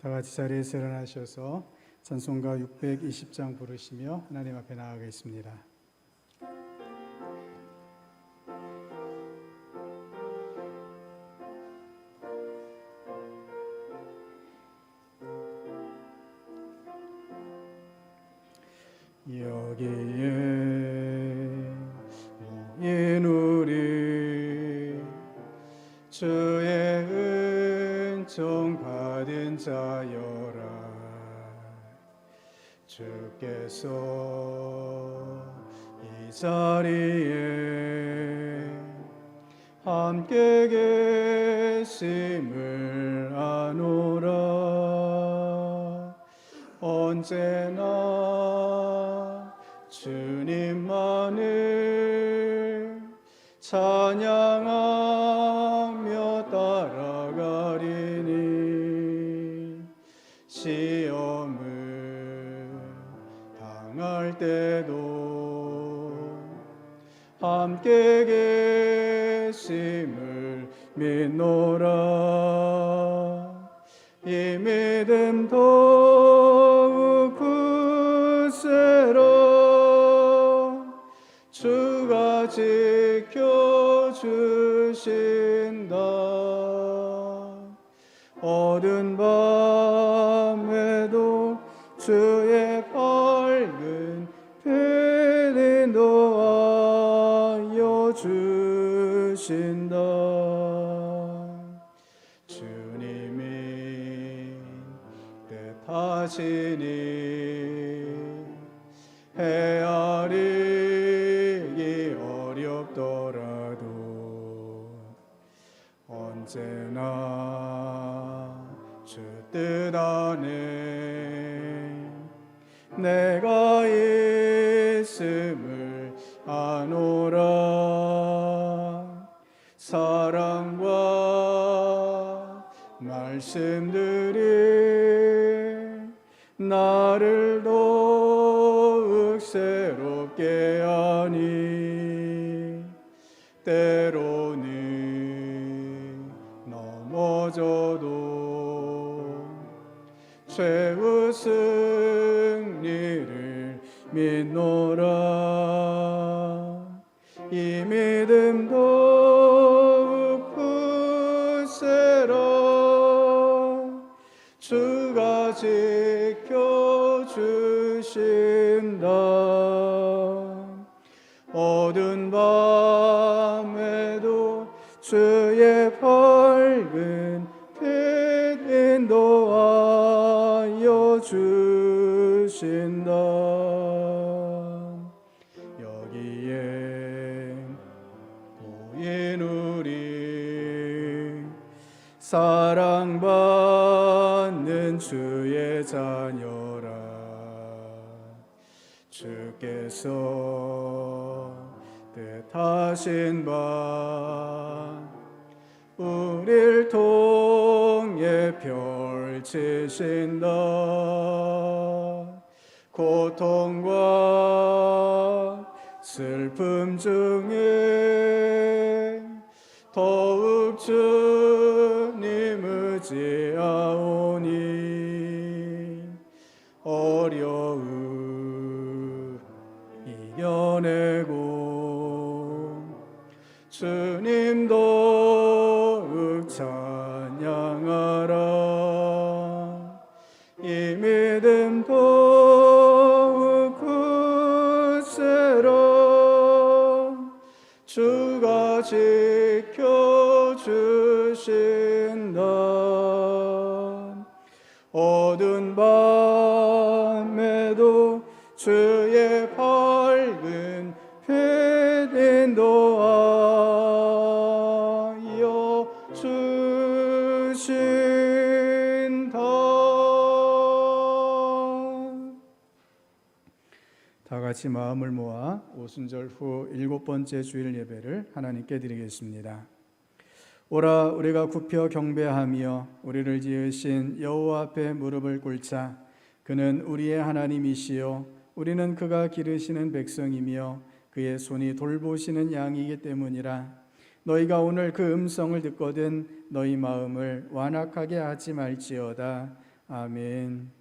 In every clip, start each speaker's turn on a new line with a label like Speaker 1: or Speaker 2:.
Speaker 1: 다 같이 자리에서 일어나셔서 찬송가 620장 부르시며 하나님 앞에 나아가겠습니다. 여기에 모인 우리 주의 은총 받은 자여라. 주께서 이 자리에 함께 계심을 아노라. 언제나 주님만을 찬양하며 따라가리니 시험을 당할 때도 함께 계심을 믿노라. 이 믿음 더욱 굳세라. 주가 지켜주신다. 어두운 밤에도 주의 밝은 빛 인도하여 주신다. 주님이 뜻하시니 헤아리기 어렵더라도 언제나 주 뜻 안에 내가 있음을 아노라. 사랑과 말씀들이 나를 더욱 새롭게 하니 때로는 넘어져도 최후 승리를 믿노라. 이 믿음 더욱 굳세라. 주가 지켜주신다. 어두운 밤에도 주의 밝은 빛 인도하여 주신다. 여기에 모인 우리 사랑받는 주의 자녀라. 주께서 뜻하신 바 우릴 통해 펼치신다. 고통과 슬픔 중에 더욱 주님 의지하오니 어려움 이겨내고 주님 더욱 찬양하라. 이 믿음 더욱 굳세라. 주가 지켜주신다. 어두운 밤에도 주의 밝은 빛 인도하여 주신다. 다 같이 마음을 모아 오순절 후 7번째 주일 예배를 하나님께 드리겠습니다. 오라 우리가 굽혀 경배하며 우리를 지으신 여호와 앞에 무릎을 꿇자. 그는 우리의 하나님이시요 우리는 그가 기르시는 백성이며 그의 손이 돌보시는 양이기 때문이라. 너희가 오늘 그 음성을 듣거든 너희 마음을 완악하게 하지 말지어다. 아멘.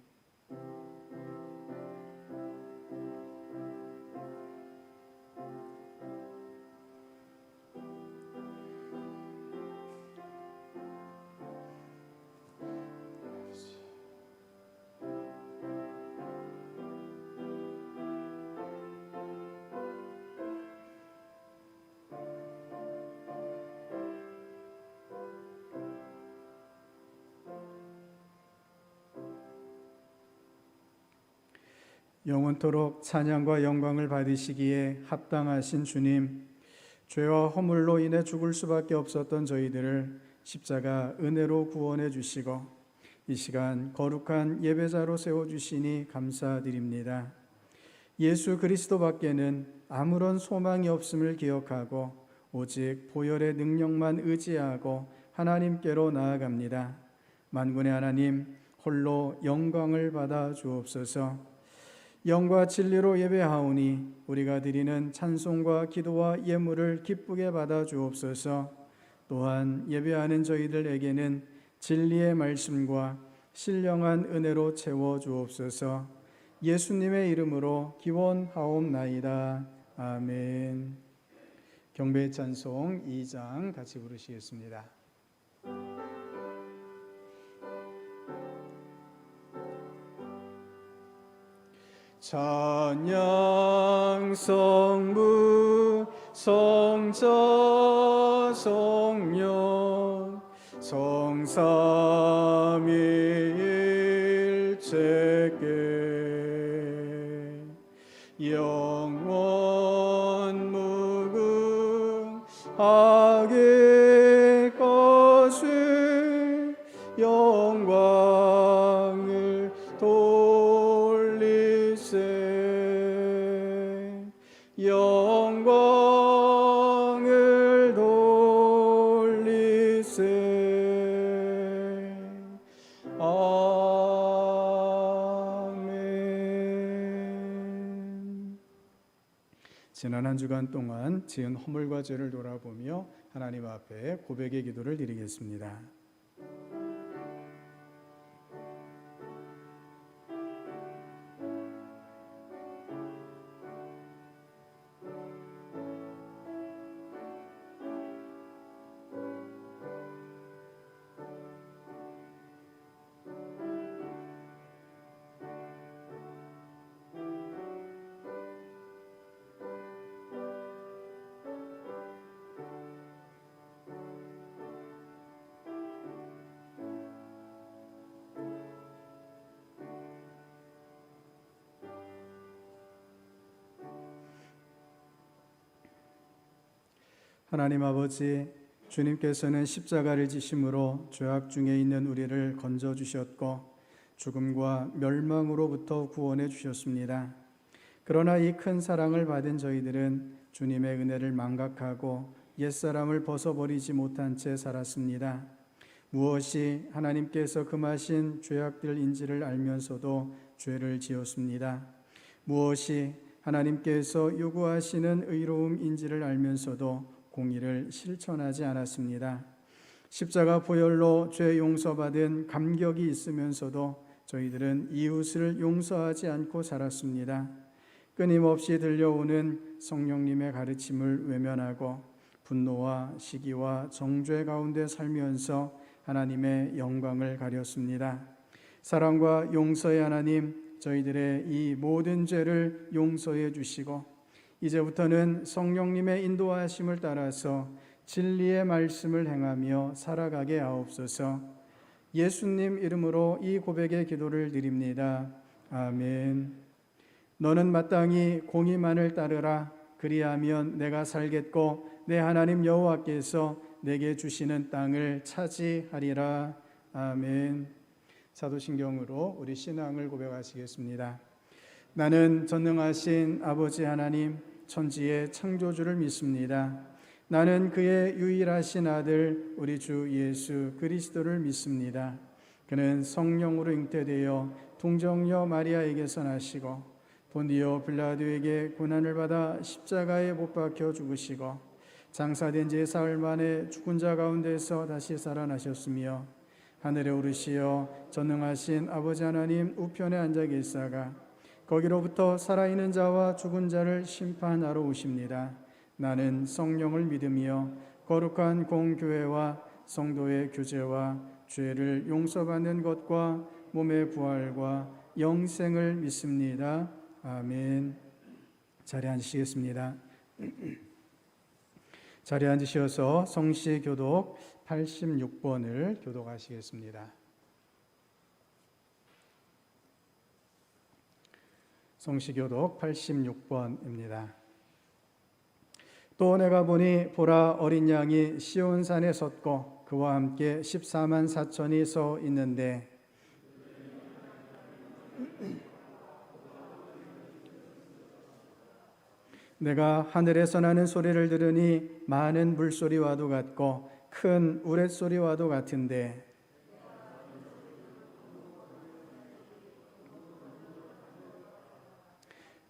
Speaker 1: 영원토록 찬양과 영광을 받으시기에 합당하신 주님, 죄와 허물로 인해 죽을 수밖에 없었던 저희들을 십자가 은혜로 구원해 주시고 이 시간 거룩한 예배자로 세워주시니 감사드립니다. 예수 그리스도밖에는 아무런 소망이 없음을 기억하고 오직 보혈의 능력만 의지하고 하나님께로 나아갑니다. 만군의 하나님, 홀로 영광을 받아 주옵소서. 영과 진리로 예배하오니 우리가 드리는 찬송과 기도와 예물을 기쁘게 받아 주옵소서. 또한 예배하는 저희들에게는 진리의 말씀과 신령한 은혜로 채워 주옵소서. 예수님의 이름으로 기원하옵나이다. 아멘. 경배 찬송 2장 같이 부르시겠습니다. 찬양 성부 성자 성령 성삼위일체께 영원 무궁하게 거슬 영광을 영광을 돌리세. 아멘. 지난 한 주간 동안 지은 허물과 죄를 돌아보며 하나님 앞에 고백의 기도를 드리겠습니다. 하나님 아버지, 주님께서는 십자가를 지심으로 죄악 중에 있는 우리를 건져주셨고 죽음과 멸망으로부터 구원해 주셨습니다. 그러나 이 큰 사랑을 받은 저희들은 주님의 은혜를 망각하고 옛사람을 벗어버리지 못한 채 살았습니다. 무엇이 하나님께서 금하신 죄악들인지를 알면서도 죄를 지었습니다. 무엇이 하나님께서 요구하시는 의로움인지를 알면서도 공의를 실천하지 않았습니다. 십자가 보혈로 죄 용서받은 감격이 있으면서도 저희들은 이웃을 용서하지 않고 살았습니다. 끊임없이 들려오는 성령님의 가르침을 외면하고 분노와 시기와 정죄 가운데 살면서 하나님의 영광을 가렸습니다. 사랑과 용서의 하나님, 저희들의 이 모든 죄를 용서해 주시고 이제부터는 성령님의 인도하심을 따라서 진리의 말씀을 행하며 살아가게 하옵소서. 예수님 이름으로 이 고백의 기도를 드립니다. 아멘. 너는 마땅히 공의만을 따르라. 그리하면 내가 살겠고 내 하나님 여호와께서 내게 주시는 땅을 차지하리라. 아멘. 사도신경으로 우리 신앙을 고백하시겠습니다. 나는 전능하신 아버지 하나님, 천지의 창조주를 믿습니다. 나는 그의 유일하신 아들 우리 주 예수 그리스도를 믿습니다. 그는 성령으로 잉태되어 동정녀 마리아에게서 나시고 본디오 빌라도에게 고난을 받아 십자가에 못 박혀 죽으시고 장사된 지 사흘 만에 죽은 자 가운데서 다시 살아나셨으며 하늘에 오르시어 전능하신 아버지 하나님 우편에 앉아 계시다가 거기로부터 살아있는 자와 죽은 자를 심판하러 오십니다. 나는 성령을 믿으며 거룩한 공교회와 성도의 교제와 죄를 용서받는 것과 몸의 부활과 영생을 믿습니다. 아멘. 자리에 앉으시겠습니다. 자리에 앉으셔서 성시교독 86번을 교독하시겠습니다. 성시교독 86번입니다. 또 내가 보니 보라 어린 양이 시온산에 섰고 그와 함께 14만 4천이 서 있는데 내가 하늘에서 나는 소리를 들으니 많은 물소리와도 같고 큰 우레소리와도 같은데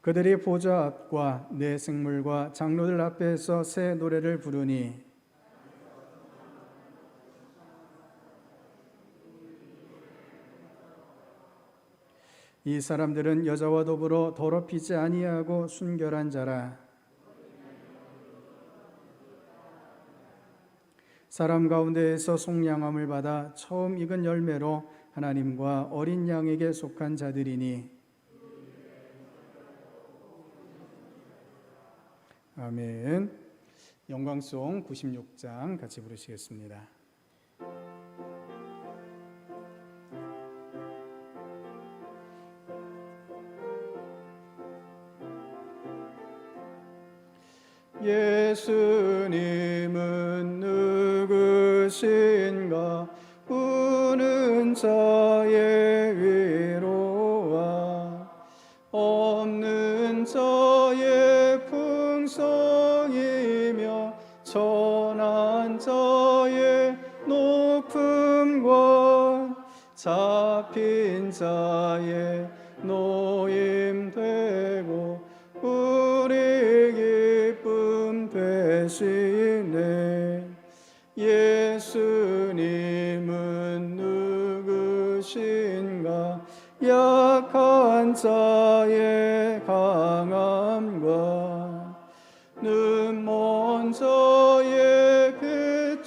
Speaker 1: 그들이 보좌 앞과 내 생물과 장로들 앞에서 새 노래를 부르니 이 사람들은 여자와 더불어 더럽히지 아니하고 순결한 자라. 사람 가운데에서 속량함을 받아 처음 익은 열매로 하나님과 어린 양에게 속한 자들이니. 아멘. 영광송 96장 같이 부르시겠습니다. 예수님은 누구신가? 우는 자의 위로와 없는 자의 풍성이며 천한 자의 높음과 잡힌 자의 노임되고 우리 기쁨 되시네. 예수님은 누구신가? 약한 자의 강함과 눈먼 자의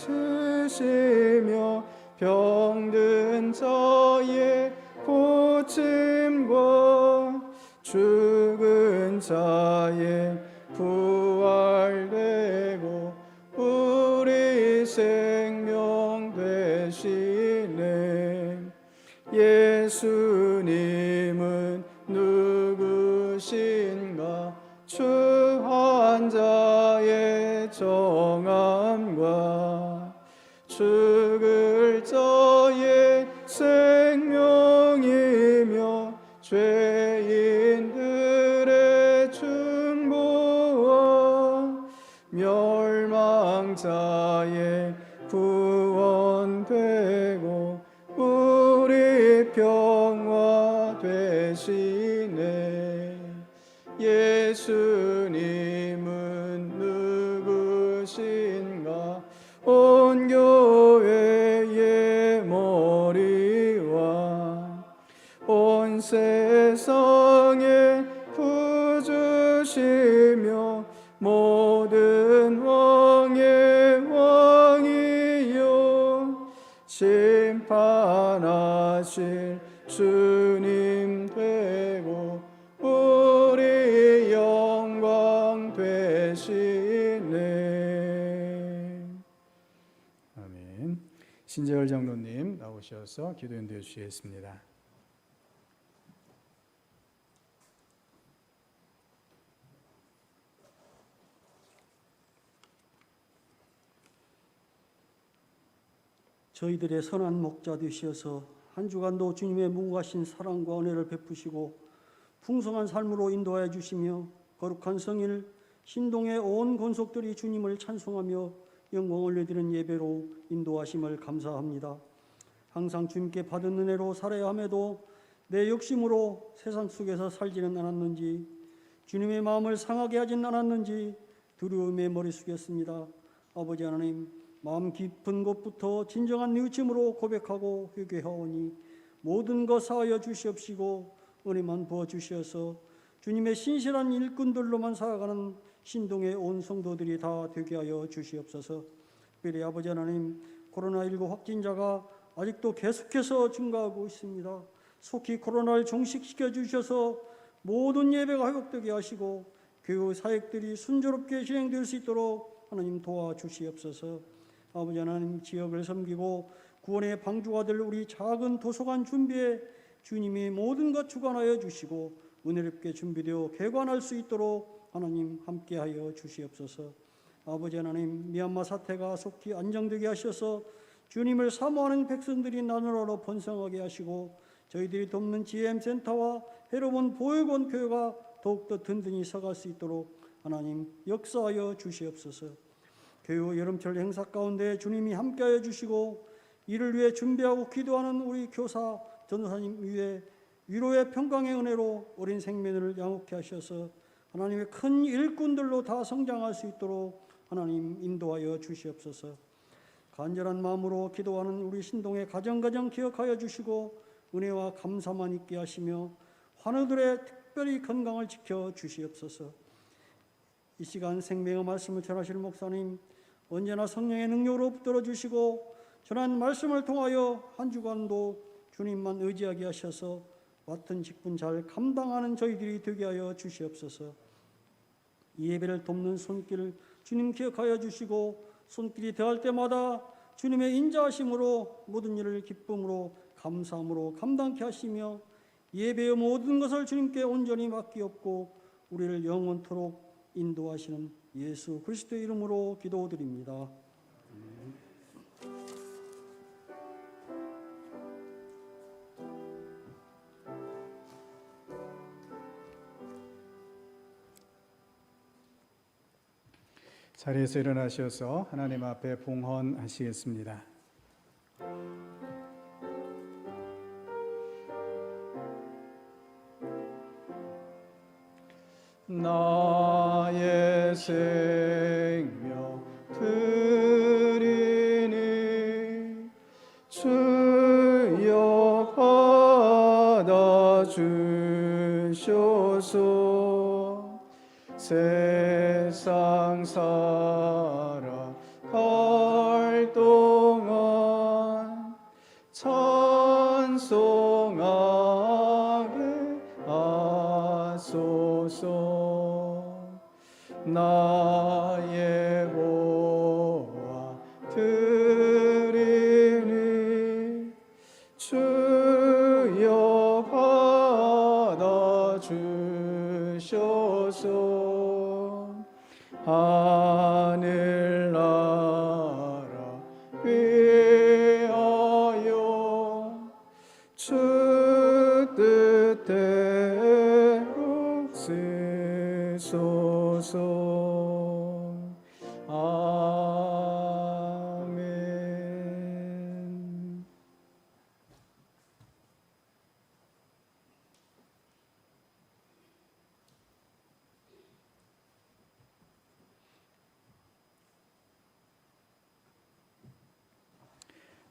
Speaker 1: 빛이시며 병든 자의 고침과 죽은 자의 부활되고 우리 생명 되시네. 예수님은 누구신가? 추한 자의 정함과 죽을 자의 생명이며 죄인들의 중보와 멸망자의 구원되고 우리 평화 되시네. 예수님은 누구신가? 온 교회의 머리와 온 세상의 구주시며 모든 왕의 왕이요 심판하실 주님 되고 우리 영광 되시네. 아멘. 신재열 장로님 나오셔서 기도 인도해 주시겠습니다.
Speaker 2: 저희들의 선한 목자 되시어서 한 주간도 주님의 무궁하신 사랑과 은혜를 베푸시고 풍성한 삶으로 인도하여 주시며 거룩한 성일 신동의 온 권속들이 주님을 찬송하며 영광 올려드리는 예배로 인도하심을 감사합니다. 항상 주님께 받은 은혜로 살아야 함에도 내 욕심으로 세상 속에서 살지는 않았는지 주님의 마음을 상하게 하진 않았는지 두려움에 머리 숙였습니다. 아버지 하나님, 마음 깊은 곳부터 진정한 뉘우침으로 고백하고 회개하오니 모든 것 사하여 주시옵시고 은혜만 부어주시어서 주님의 신실한 일꾼들로만 살아가는 신동의 온 성도들이 다 되게 하여 주시옵소서. 특별히 아버지 하나님, 코로나19 확진자가 아직도 계속해서 증가하고 있습니다. 속히 코로나를 종식시켜 주셔서 모든 예배가 회복되게 하시고 교회 사역들이 순조롭게 진행될 수 있도록 하나님 도와주시옵소서. 아버지 하나님, 지역을 섬기고 구원의 방주가 될 우리 작은 도서관 준비에 주님이 모든 것 주관하여 주시고 은혜롭게 준비되어 개관할 수 있도록 하나님 함께하여 주시옵소서. 아버지 하나님, 미얀마 사태가 속히 안정되게 하셔서 주님을 사모하는 백성들이 나라로 번성하게 하시고 저희들이 돕는 GM센터와 헤르몬 보육원 교회가 더욱더 든든히 서갈 수 있도록 하나님 역사하여 주시옵소서. 교회 여름철 행사 가운데 주님이 함께하여 주시고 이를 위해 준비하고 기도하는 우리 교사 전도사님 위에 위로의 평강의 은혜로 어린 생명을 양육케 하셔서 하나님의 큰 일꾼들로 다 성장할 수 있도록 하나님 인도하여 주시옵소서. 간절한 마음으로 기도하는 우리 신동의 가정 기억하여 주시고 은혜와 감사만 있게 하시며 환우들의 특별히 건강을 지켜 주시옵소서. 이 시간 생명의 말씀을 전하실 목사님 언제나 성령의 능력으로 붙들어 주시고 전한 말씀을 통하여 한 주간도 주님만 의지하게 하셔서 맡은 직분 잘 감당하는 저희들이 되게 하여 주시옵소서. 이 예배를 돕는 손길을 주님 기억하여 주시고 손길이 더할 때마다 주님의 인자하심으로 모든 일을 기쁨으로 감사함으로 감당케 하시며 예배의 모든 것을 주님께 온전히 맡기옵고 우리를 영원토록 인도하시는 예수 그리스도의 이름으로 기도드립니다.
Speaker 1: 자리에서 일어나셔서 하나님 앞에 봉헌하시겠습니다. 나의 생명 드리니 주여 받아 주셔서 세상 살아갈 동안 찬송하게 하소서. 나의 보아 드리니 주여 받아 주셔서 하늘나라 위하여 주 뜻대로 쓰소서. 아멘.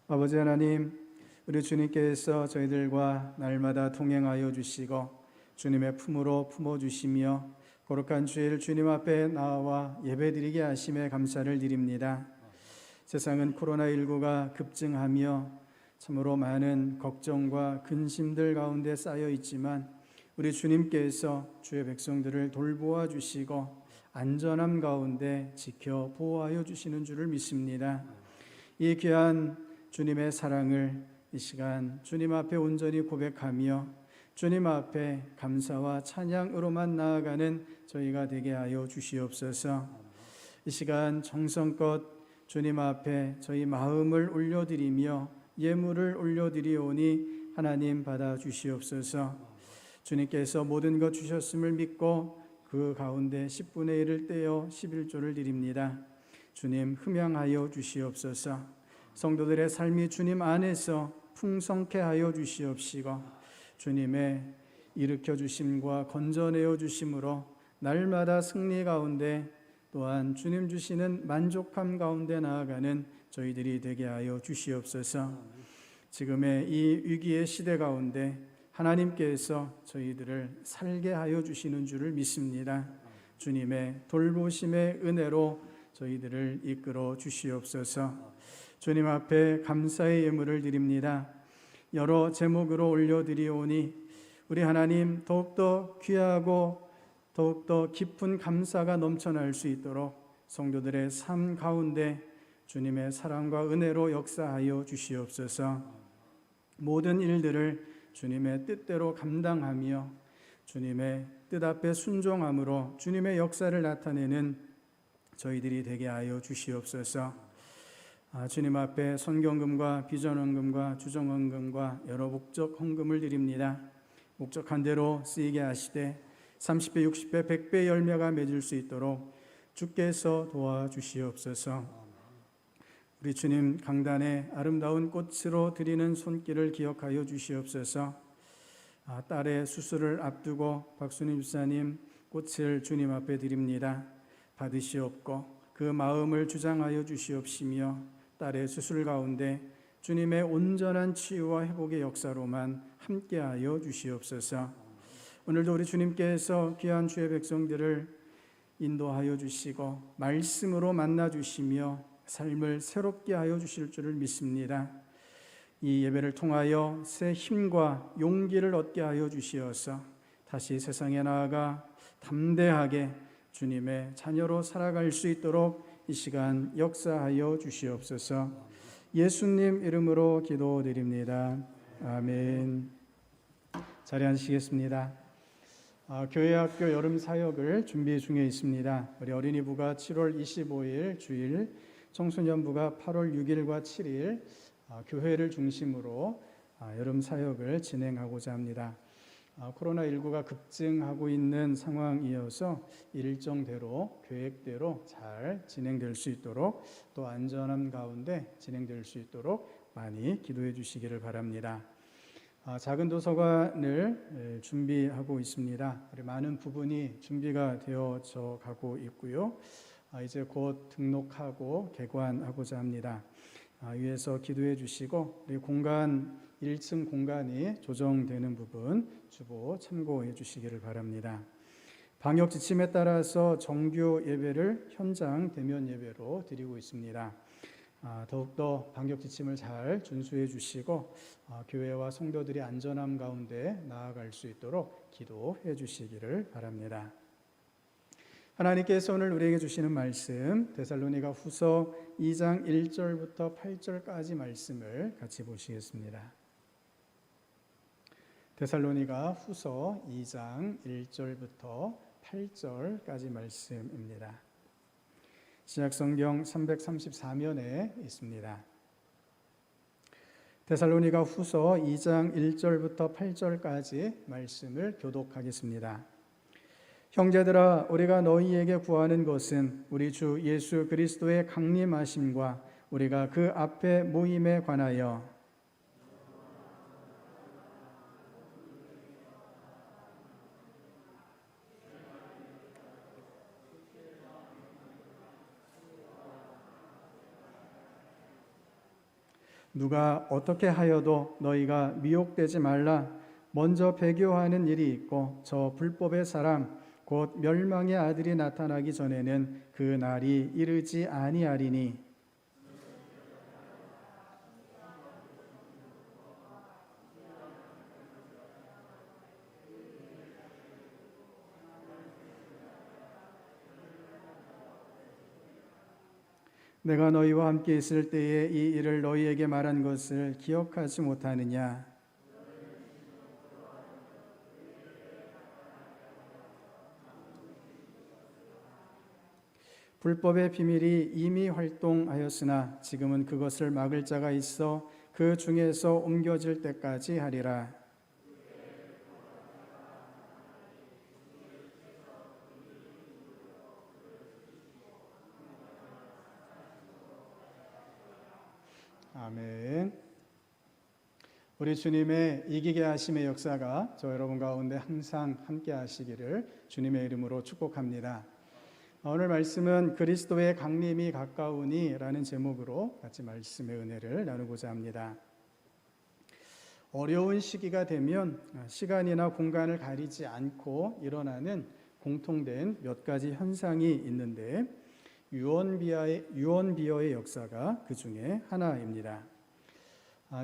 Speaker 1: 아버지 하나님, 우리 주님께서 저희들과 날마다 동행하여 주시고 주님의 품으로 품어주시며 거룩한 주일 주님 앞에 나와 예배드리게 하심에 감사를 드립니다. 세상은 코로나19가 급증하며 참으로 많은 걱정과 근심들 가운데 쌓여 있지만 우리 주님께서 주의 백성들을 돌보아 주시고 안전함 가운데 지켜 보호하여 주시는 줄을 믿습니다. 이 귀한 주님의 사랑을 이 시간 주님 앞에 온전히 고백하며 주님 앞에 감사와 찬양으로만 나아가는 저희가 되게 하여 주시옵소서. 이 시간 정성껏 주님 앞에 저희 마음을 올려드리며 예물을 올려드리오니 하나님 받아 주시옵소서. 주님께서 모든 것 주셨음을 믿고 그 가운데 10분의 1을 떼어 11조를 드립니다. 주님 흠양하여 주시옵소서. 성도들의 삶이 주님 안에서 풍성케 하여 주시옵시고 주님의 일으켜 주심과 건져내어 주심으로 날마다 승리 가운데 또한 주님 주시는 만족함 가운데 나아가는 저희들이 되게 하여 주시옵소서. 지금의 이 위기의 시대 가운데 하나님께서 저희들을 살게 하여 주시는 줄을 믿습니다. 주님의 돌보심의 은혜로 저희들을 이끌어 주시옵소서. 주님 앞에 감사의 예물을 드립니다. 여러 제목으로 올려드리오니 우리 하나님 더욱더 귀하고 더욱더 깊은 감사가 넘쳐날 수 있도록 성도들의 삶 가운데 주님의 사랑과 은혜로 역사하여 주시옵소서. 모든 일들을 주님의 뜻대로 감당하며 주님의 뜻 앞에 순종함으로 주님의 역사를 나타내는 저희들이 되게 하여 주시옵소서. 주님 앞에 선경금과 비전헌금과 주정헌금과 여러 목적 헌금을 드립니다. 목적한 대로 쓰이게 하시되 30배, 60배, 100배 열매가 맺을 수 있도록 주께서 도와주시옵소서. 우리 주님 강단에 아름다운 꽃으로 드리는 손길을 기억하여 주시옵소서. 딸의 수술을 앞두고 박순희 집사님 꽃을 주님 앞에 드립니다. 받으시옵고 그 마음을 주장하여 주시옵시며 딸의 수술 가운데 주님의 온전한 치유와 회복의 역사로만 함께하여 주시옵소서. 오늘도 우리 주님께서 귀한 주의 백성들을 인도하여 주시고 말씀으로 만나 주시며 삶을 새롭게 하여 주실 줄을 믿습니다. 이 예배를 통하여 새 힘과 용기를 얻게 하여 주시어서 다시 세상에 나아가 담대하게 주님의 자녀로 살아갈 수 있도록 이 시간 역사하여 주시옵소서. 예수님 이름으로 기도드립니다. 아멘. 자리 앉으시겠습니다. 교회학교 여름 사역을 준비 중에 있습니다. 우리 어린이부가 7월 25일 주일, 청소년부가 8월 6일과 7일 교회를 중심으로 여름 사역을 진행하고자 합니다. 코로나19가 급증하고 있는 상황이어서 일정대로 계획대로 잘 진행될 수 있도록 또 안전한 가운데 진행될 수 있도록 많이 기도해 주시기를 바랍니다. 작은 도서관을 준비하고 있습니다. 많은 부분이 준비가 되어져 가고 있고요. 이제 곧 등록하고 개관하고자 합니다. 위에서 기도해 주시고 우리 공간 1층 공간이 조정되는 부분 주보 참고해 주시기를 바랍니다. 방역 지침에 따라서 정규 예배를 현장 대면 예배로 드리고 있습니다. 더욱더 방역 지침을 잘 준수해 주시고 교회와 성도들이 안전함 가운데 나아갈 수 있도록 기도해 주시기를 바랍니다. 하나님께서 오늘 우리에게 주시는 말씀 데살로니가 후서 2장 1절부터 8절까지 말씀을 같이 보시겠습니다. 데살로니가 후서 2장 1절부터 8절까지 말씀입니다. 신약성경 334면에 있습니다. 데살로니가 후서 2장 1절부터 8절까지 말씀을 교독하겠습니다. 형제들아, 우리가 너희에게 구하는 것은 우리 주 예수 그리스도의 강림하심과 우리가 그 앞에 모임에 관하여 누가 어떻게 하여도 너희가 미혹되지 말라. 먼저 배교하는 일이 있고 저 불법의 사람 곧 멸망의 아들이 나타나기 전에는 그 날이 이르지 아니하리니 내가 너희와 함께 있을 때에 이 일을 너희에게 말한 것을 기억하지 못하느냐? 불법의 비밀이 이미 활동하였으나 지금은 그것을 막을 자가 있어 그 중에서 옮겨질 때까지 하리라. 아멘. 우리 주님의 이기게 하심의 역사가 저 여러분 가운데 항상 함께 하시기를 주님의 이름으로 축복합니다. 오늘 말씀은 그리스도의 강림이 가까우니 라는 제목으로 같이 말씀의 은혜를 나누고자 합니다. 어려운 시기가 되면 시간이나 공간을 가리지 않고 일어나는 공통된 몇 가지 현상이 있는데 유언비어의 역사가 그 중에 하나입니다.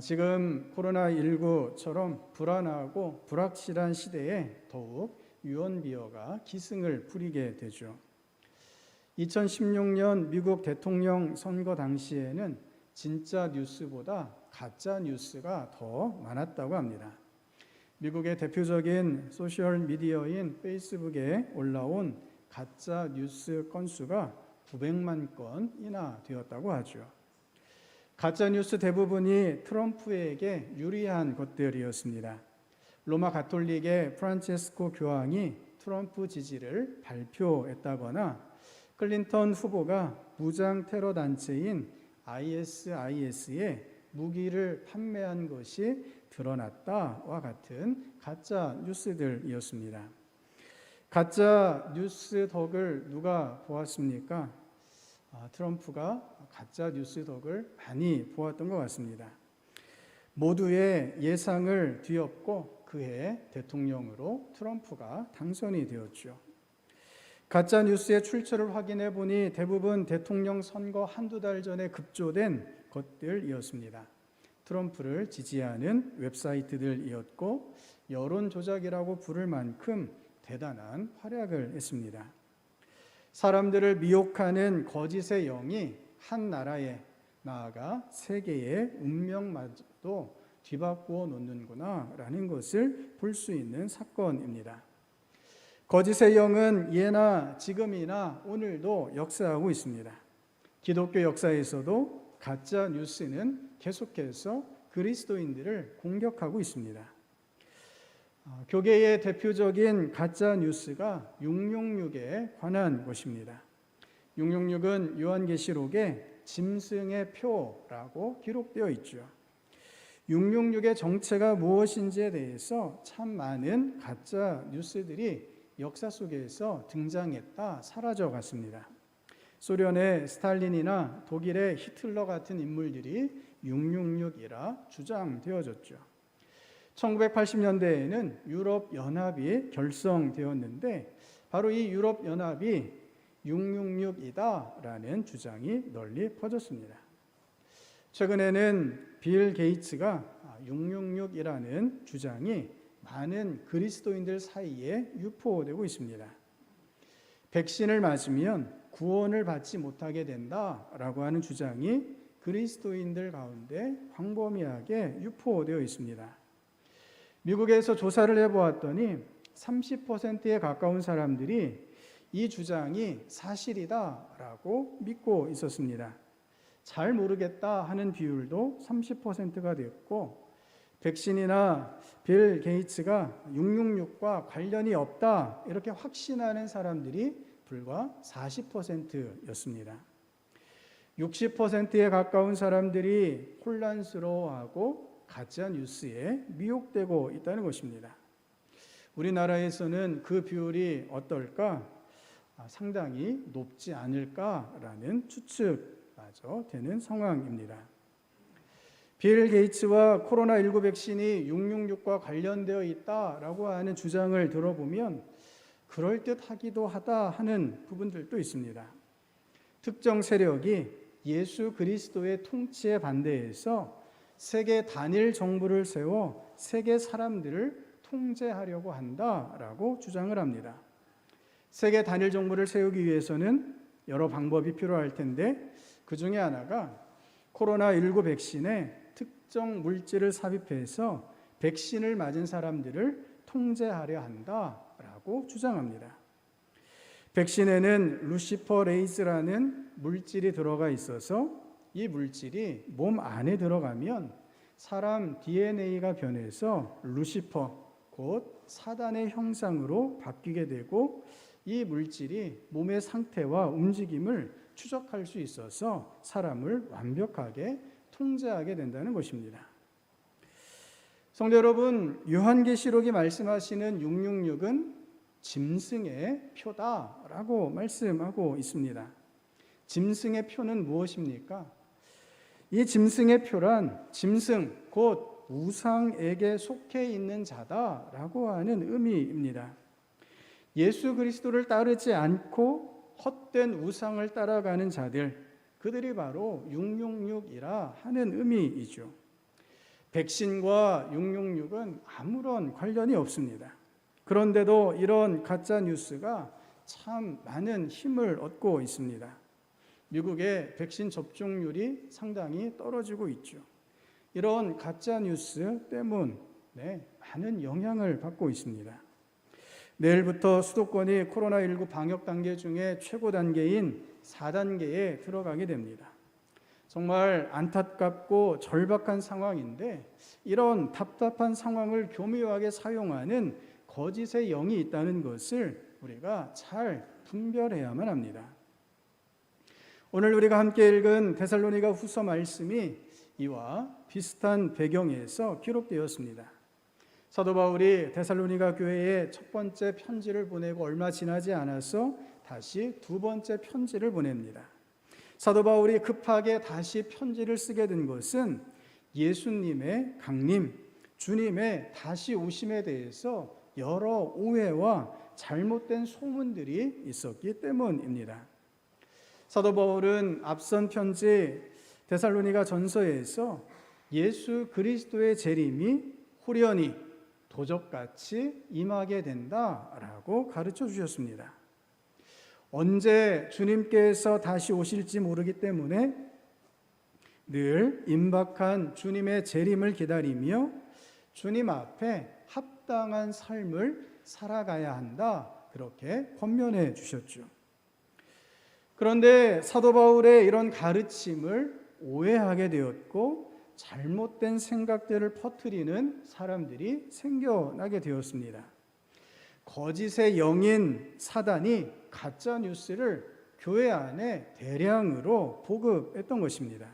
Speaker 1: 지금 코로나19처럼 불안하고 불확실한 시대에 더욱 유언비어가 기승을 부리게 되죠. 2016년 미국 대통령 선거 당시에는 진짜 뉴스보다 가짜 뉴스가 더 많았다고 합니다. 미국의 대표적인 소셜 미디어인 페이스북에 올라온 가짜 뉴스 건수가 900만 건이나 되었다고 하죠. 가짜 뉴스 대부분이 트럼프에게 유리한 것들이었습니다. 로마 가톨릭의 프란체스코 교황이 트럼프 지지를 발표했다거나 클린턴 후보가 무장 테러 단체인 ISIS에 무기를 판매한 것이 드러났다와 같은 가짜 뉴스들이었습니다. 가짜 뉴스 덕을 누가 보았습니까? 트럼프가 가짜 뉴스 덕을 많이 보았던 것 같습니다. 모두의 예상을 뒤엎고 그해 대통령으로 트럼프가 당선이 되었죠. 가짜 뉴스의 출처를 확인해 보니 대부분 대통령 선거 한두 달 전에 급조된 것들이었습니다. 트럼프를 지지하는 웹사이트들이었고 여론 조작이라고 부를 만큼 대단한 활약을 했습니다. 사람들을 미혹하는 거짓의 영이 한 나라에 나아가 세계의 운명마저도 뒤바꾸어 놓는구나 라는 것을 볼 수 있는 사건입니다. 거짓의 영은 예나 지금이나 오늘도 역사하고 있습니다. 기독교 역사에서도 가짜 뉴스는 계속해서 그리스도인들을 공격하고 있습니다. 교계의 대표적인 가짜 뉴스가 666에 관한 것입니다. 666은 요한계시록에 짐승의 표라고 기록되어 있죠. 666의 정체가 무엇인지에 대해서 참 많은 가짜 뉴스들이 역사 속에서 등장했다 사라져갔습니다. 소련의 스탈린이나 독일의 히틀러 같은 인물들이 666이라 주장되어졌죠. 1980년대에는 유럽연합이 결성되었는데 바로 이 유럽연합이 666이다라는 주장이 널리 퍼졌습니다. 최근에는 빌 게이츠가 666이라는 주장이 많은 그리스도인들 사이에 유포되고 있습니다. 백신을 맞으면 구원을 받지 못하게 된다라고 하는 주장이 그리스도인들 가운데 광범위하게 유포되어 있습니다. 미국에서 조사를 해보았더니 30%에 가까운 사람들이 이 주장이 사실이다라고 믿고 있었습니다. 잘 모르겠다 하는 비율도 30%가 되었고 백신이나 빌 게이츠가 666과 관련이 없다 이렇게 확신하는 사람들이 불과 40%였습니다. 60%에 가까운 사람들이 혼란스러워하고 가짜 뉴스에 미혹되고 있다는 것입니다. 우리나라에서는 그 비율이 어떨까? 상당히 높지 않을까라는 추측마저 되는 상황입니다. 빌 게이츠와 코로나19 백신이 666과 관련되어 있다라고 하는 주장을 들어보면 그럴듯하기도 하다 하는 부분들도 있습니다. 특정 세력이 예수 그리스도의 통치에 반대해서 세계 단일 정부를 세워 세계 사람들을 통제하려고 한다라고 주장을 합니다. 세계 단일 정부를 세우기 위해서는 여러 방법이 필요할 텐데 그 중에 하나가 코로나19 백신에 특정 물질을 삽입해서 백신을 맞은 사람들을 통제하려 한다라고 주장합니다. 백신에는 루시퍼레이즈라는 물질이 들어가 있어서 이 물질이 몸 안에 들어가면 사람 DNA가 변해서 루시퍼, 곧 사단의 형상으로 바뀌게 되고 이 물질이 몸의 상태와 움직임을 추적할 수 있어서 사람을 완벽하게 통제하게 된다는 것입니다. 성도 여러분, 요한계시록이 말씀하시는 666은 짐승의 표다라고 말씀하고 있습니다. 짐승의 표는 무엇입니까? 이 짐승의 표란 짐승 곧 우상에게 속해 있는 자다라고 하는 의미입니다. 예수 그리스도를 따르지 않고 헛된 우상을 따라가는 자들, 그들이 바로 666이라 하는 의미이죠. 백신과 666은 아무런 관련이 없습니다. 그런데도 이런 가짜 뉴스가 참 많은 힘을 얻고 있습니다. 미국의 백신 접종률이 상당히 떨어지고 있죠. 이런 가짜 뉴스 때문에 많은 영향을 받고 있습니다. 내일부터 수도권이 코로나19 방역 단계 중에 최고 단계인 4단계에 들어가게 됩니다. 정말 안타깝고 절박한 상황인데 이런 답답한 상황을 교묘하게 사용하는 거짓의 영이 있다는 것을 우리가 잘 분별해야만 합니다. 오늘 우리가 함께 읽은 데살로니가 후서 말씀이 이와 비슷한 배경에서 기록되었습니다. 사도 바울이 데살로니가 교회에 첫 번째 편지를 보내고 얼마 지나지 않아서 다시 두 번째 편지를 보냅니다. 사도 바울이 급하게 다시 편지를 쓰게 된 것은 예수님의 강림, 주님의 다시 오심에 대해서 여러 오해와 잘못된 소문들이 있었기 때문입니다. 사도 바울은 앞선 편지 데살로니가 전서에서 예수 그리스도의 재림이 후련히 도적같이 임하게 된다라고 가르쳐 주셨습니다. 언제 주님께서 다시 오실지 모르기 때문에 늘 임박한 주님의 재림을 기다리며 주님 앞에 합당한 삶을 살아가야 한다, 그렇게 권면해 주셨죠. 그런데 사도 바울의 이런 가르침을 오해하게 되었고 잘못된 생각들을 퍼뜨리는 사람들이 생겨나게 되었습니다. 거짓의 영인 사단이 가짜 뉴스를 교회 안에 대량으로 보급했던 것입니다.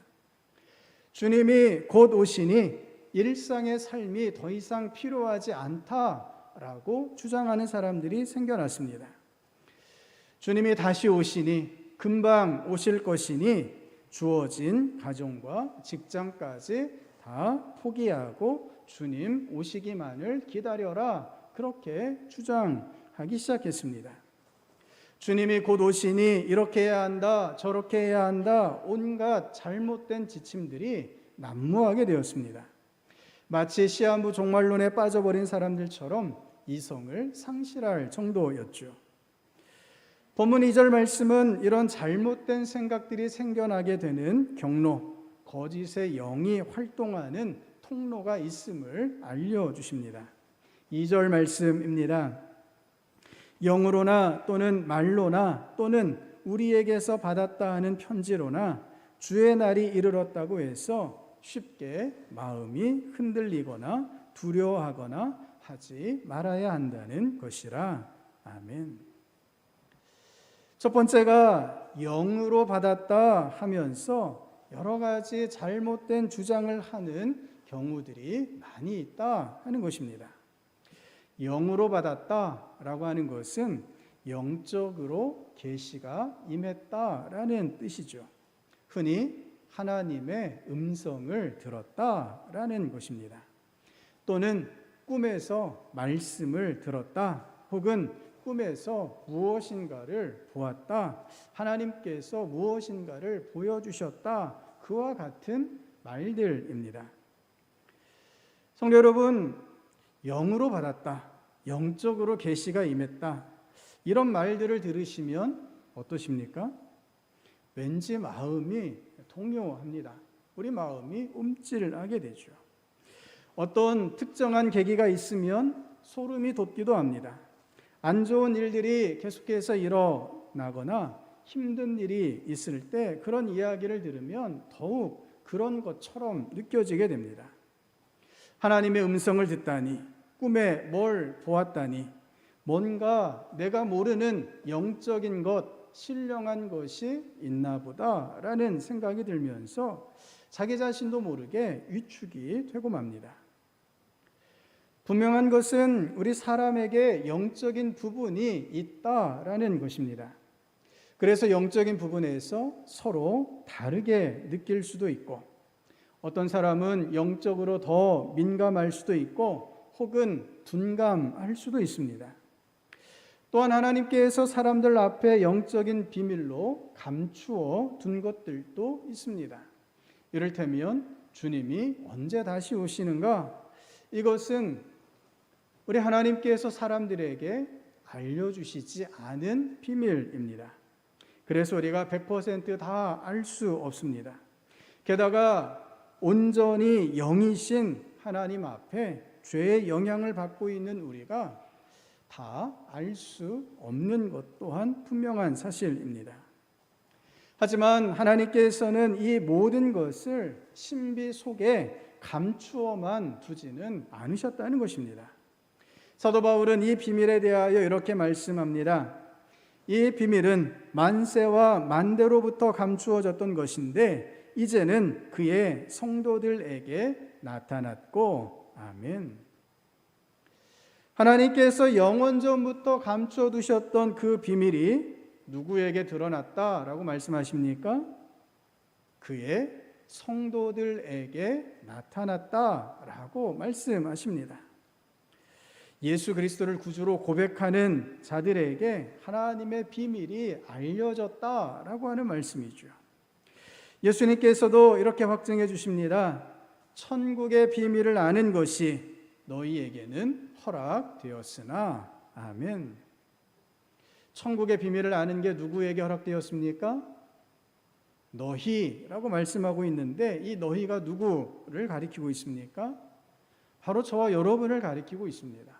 Speaker 1: 주님이 곧 오시니 일상의 삶이 더 이상 필요하지 않다라고 주장하는 사람들이 생겨났습니다. 주님이 다시 오시니 금방 오실 것이니 주어진 가정과 직장까지 다 포기하고 주님 오시기만을 기다려라, 그렇게 주장하기 시작했습니다. 주님이 곧 오시니 이렇게 해야 한다, 저렇게 해야 한다, 온갖 잘못된 지침들이 난무하게 되었습니다. 마치 시한부 종말론에 빠져버린 사람들처럼 이성을 상실할 정도였죠. 본문 2절 말씀은 이런 잘못된 생각들이 생겨나게 되는 경로, 거짓의 영이 활동하는 통로가 있음을 알려주십니다. 2절 말씀입니다. 영으로나 또는 말로나 또는 우리에게서 받았다 하는 편지로나 주의 날이 이르렀다고 해서 쉽게 마음이 흔들리거나 두려워하거나 하지 말아야 한다는 것이라. 아멘. 첫 번째가 영으로 받았다 하면서 여러 가지 잘못된 주장을 하는 경우들이 많이 있다 하는 것입니다. 영으로 받았다라고 하는 것은 영적으로 계시가 임했다라는 뜻이죠. 흔히 하나님의 음성을 들었다라는 것입니다. 또는 꿈에서 말씀을 들었다, 혹은 꿈에서 무엇인가를 보았다, 하나님께서 무엇인가를 보여주셨다, 그와 같은 말들입니다. 성도 여러분, 영으로 받았다, 영적으로 계시가 임했다, 이런 말들을 들으시면 어떠십니까? 왠지 마음이 동요합니다. 우리 마음이 움찔하게 되죠. 어떤 특정한 계기가 있으면 소름이 돋기도 합니다. 안 좋은 일들이 계속해서 일어나거나 힘든 일이 있을 때 그런 이야기를 들으면 더욱 그런 것처럼 느껴지게 됩니다. 하나님의 음성을 듣다니, 꿈에 뭘 보았다니, 뭔가 내가 모르는 영적인 것, 신령한 것이 있나 보다라는 생각이 들면서 자기 자신도 모르게 위축이 되고 맙니다. 분명한 것은 우리 사람에게 영적인 부분이 있다라는 것입니다. 그래서 영적인 부분에서 서로 다르게 느낄 수도 있고, 어떤 사람은 영적으로 더 민감할 수도 있고 혹은 둔감할 수도 있습니다. 또한 하나님께서 사람들 앞에 영적인 비밀로 감추어 둔 것들도 있습니다. 이를테면 주님이 언제 다시 오시는가? 이것은 우리 하나님께서 사람들에게 알려주시지 않은 비밀입니다. 그래서 우리가 100% 다 알 수 없습니다. 게다가 온전히 영이신 하나님 앞에 죄의 영향을 받고 있는 우리가 다 알 수 없는 것 또한 분명한 사실입니다. 하지만 하나님께서는 이 모든 것을 신비 속에 감추어만 두지는 않으셨다는 것입니다. 사도 바울은 이 비밀에 대하여 이렇게 말씀합니다. 이 비밀은 만세와 만대로부터 감추어졌던 것인데 이제는 그의 성도들에게 나타났고, 아멘. 하나님께서 영원 전부터 감추어 두셨던 그 비밀이 누구에게 드러났다라고 말씀하십니까? 그의 성도들에게 나타났다라고 말씀하십니다. 예수 그리스도를 구주로 고백하는 자들에게 하나님의 비밀이 알려졌다라고 하는 말씀이죠. 예수님께서도 이렇게 확증해 주십니다. 천국의 비밀을 아는 것이 너희에게는 허락되었으나, 아멘. 천국의 비밀을 아는 게 누구에게 허락되었습니까? 너희라고 말씀하고 있는데 이 너희가 누구를 가리키고 있습니까? 바로 저와 여러분을 가리키고 있습니다.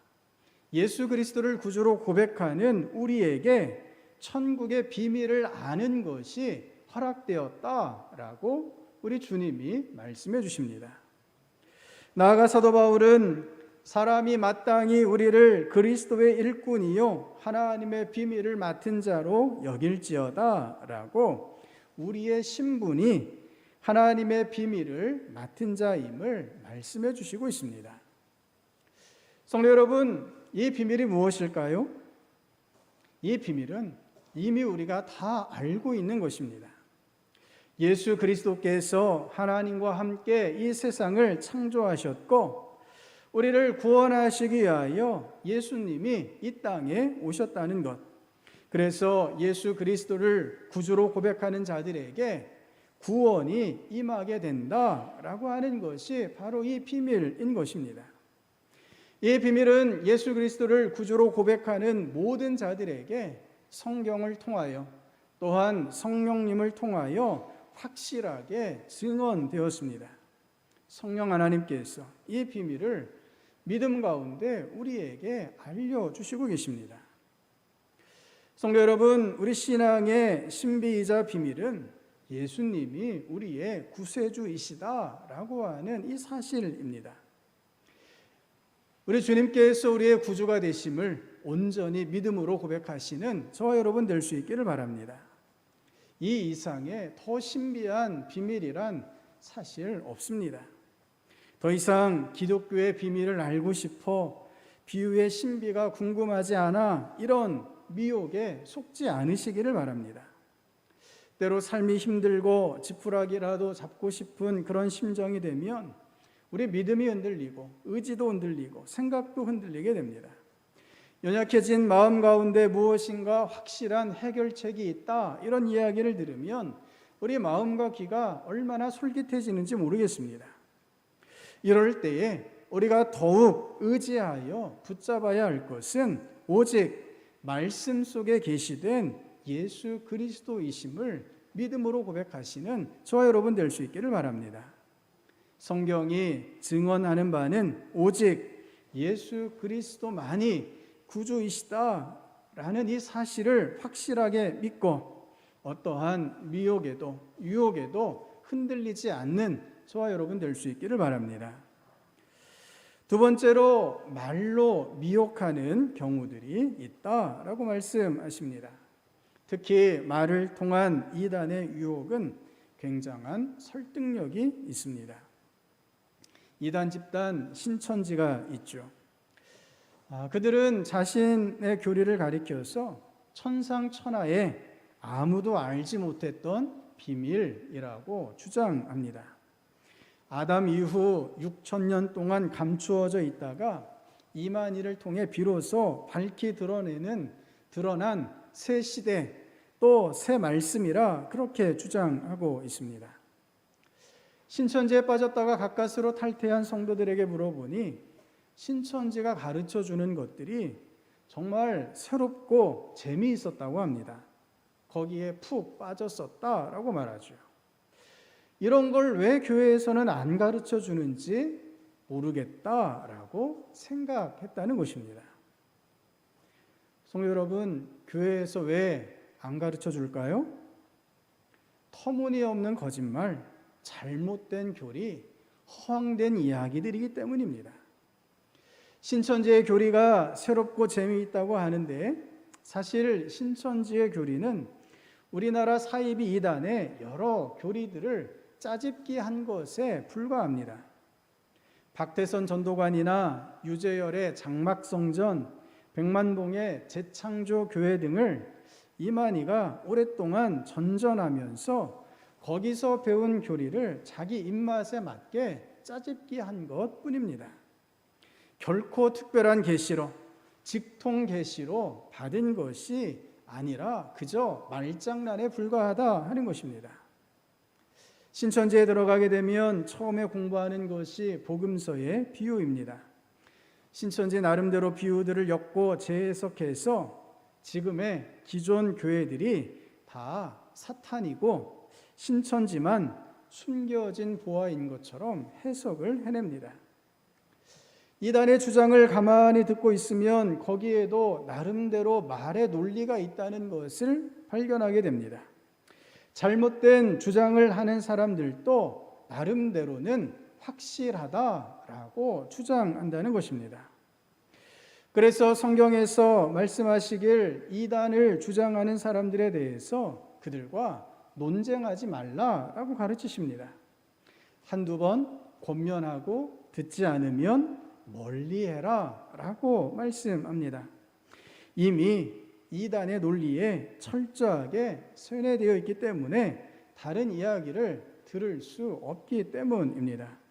Speaker 1: 예수 그리스도를 구주로 고백하는 우리에게 천국의 비밀을 아는 것이 허락되었다라고 우리 주님이 말씀해 주십니다. 나아가 사도 바울은 사람이 마땅히 우리를 그리스도의 일꾼이요 하나님의 비밀을 맡은 자로 여길지어다라고 우리의 신분이 하나님의 비밀을 맡은 자임을 말씀해 주시고 있습니다. 성도 여러분, 이 비밀이 무엇일까요? 이 비밀은 이미 우리가 다 알고 있는 것입니다. 예수 그리스도께서 하나님과 함께 이 세상을 창조하셨고 우리를 구원하시기 위하여 예수님이 이 땅에 오셨다는 것, 그래서 예수 그리스도를 구주로 고백하는 자들에게 구원이 임하게 된다라고 하는 것이 바로 이 비밀인 것입니다. 이 비밀은 예수 그리스도를 구주로 고백하는 모든 자들에게 성경을 통하여 또한 성령님을 통하여 확실하게 증언되었습니다. 성령 하나님께서 이 비밀을 믿음 가운데 우리에게 알려주시고 계십니다. 성도 여러분, 우리 신앙의 신비이자 비밀은 예수님이 우리의 구세주이시다라고 하는 이 사실입니다. 우리 주님께서 우리의 구주가 되심을 온전히 믿음으로 고백하시는 저와 여러분 될 수 있기를 바랍니다. 이 이상의 더 신비한 비밀이란 사실 없습니다. 더 이상 기독교의 비밀을 알고 싶어 비유의 신비가 궁금하지 않아 이런 미혹에 속지 않으시기를 바랍니다. 때로 삶이 힘들고 지푸라기라도 잡고 싶은 그런 심정이 되면 우리 믿음이 흔들리고 의지도 흔들리고 생각도 흔들리게 됩니다. 연약해진 마음 가운데 무엇인가 확실한 해결책이 있다, 이런 이야기를 들으면 우리 마음과 귀가 얼마나 솔깃해지는지 모르겠습니다. 이럴 때에 우리가 더욱 의지하여 붙잡아야 할 것은 오직 말씀 속에 계시된 예수 그리스도이심을 믿음으로 고백하시는 저와 여러분 될 수 있기를 바랍니다. 성경이 증언하는 바는 오직 예수 그리스도만이 구주이시다라는 이 사실을 확실하게 믿고 어떠한 미혹에도 유혹에도 흔들리지 않는 저와 여러분 될 수 있기를 바랍니다. 두 번째로 말로 미혹하는 경우들이 있다라고 말씀하십니다. 특히 말을 통한 이단의 유혹은 굉장한 설득력이 있습니다. 이단 집단 신천지가 있죠. 그들은 자신의 교리를 가리켜서 천상천하에 아무도 알지 못했던 비밀이라고 주장합니다. 아담 이후 6천년 동안 감추어져 있다가 이만희를 통해 비로소 밝히 드러난 새 시대, 또 새 말씀이라 그렇게 주장하고 있습니다. 신천지에 빠졌다가 가까스로 탈퇴한 성도들에게 물어보니 신천지가 가르쳐주는 것들이 정말 새롭고 재미있었다고 합니다. 거기에 푹 빠졌었다라고 말하죠. 이런 걸 왜 교회에서는 안 가르쳐 주는지 모르겠다라고 생각했다는 것입니다. 성도 여러분, 교회에서 왜 안 가르쳐 줄까요? 터무니없는 거짓말, 잘못된 교리, 허황된 이야기들이기 때문입니다. 신천지의 교리가 새롭고 재미있다고 하는데 사실 신천지의 교리는 우리나라 사이비 이단의 여러 교리들을 짜집기 한 것에 불과합니다. 박태선 전도관이나 유재열의 장막성전, 백만봉의 재창조 교회 등을 이만희가 오랫동안 전전하면서 거기서 배운 교리를 자기 입맛에 맞게 짜집기 한 것뿐입니다. 결코 특별한 계시로, 직통 계시로 받은 것이 아니라 그저 말장난에 불과하다 하는 것입니다. 신천지에 들어가게 되면 처음에 공부하는 것이 복음서의 비유입니다. 신천지 나름대로 비유들을 엮고 재해석해서 지금의 기존 교회들이 다 사탄이고 신천지만 숨겨진 보화인 것처럼 해석을 해냅니다. 이단의 주장을 가만히 듣고 있으면 거기에도 나름대로 말의 논리가 있다는 것을 발견하게 됩니다. 잘못된 주장을 하는 사람들도 나름대로는 확실하다라고 주장한다는 것입니다. 그래서 성경에서 말씀하시길 이단을 주장하는 사람들에 대해서 그들과 논쟁하지 말라라고 가르치십니다. 한두 번 권면하고 듣지 않으면 멀리해라 라고 말씀합니다. 이미 이단의 논리에 철저하게 세뇌되어 있기 때문에 다른 이야기를 들을 수 없기 때문입니다.